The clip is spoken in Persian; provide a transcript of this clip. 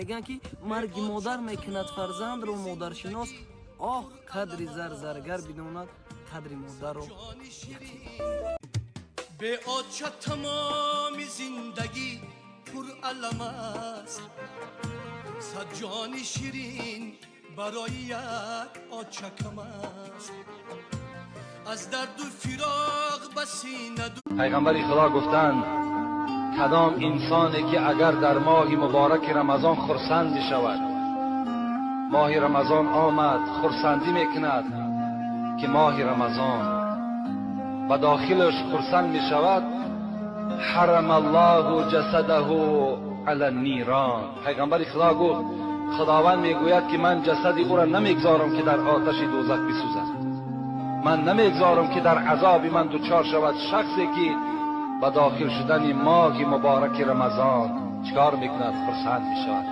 میگن که مرگ مادر میکند فرزند رو مادرشناس. آه قدری زرگر بدوند قدری مادر رو یتیم. به آچه تمام زندگی پر علم است، صد جان شیرین برای یک آچه کم است. از درد و فراق بسی ندو. پیغمبر خدا گفتند کدام انسانی که اگر در ماه مبارک رمضان خرسند می شود، ماه رمضان آمد خرسندی می کند که ماه رمضان و داخلش خرسند می شود، حرم الله جسده علی النیران. پیغمبر خدا گفت خداوند میگوید که من جسد او را نمیگذارم که در آتش دوزخ بسوزد، من نمیگذارم که در عذاب من دوچار شود شخصی که با داخل شدن ماه مبارک رمضان چکار میکند؟ خرسند میشود.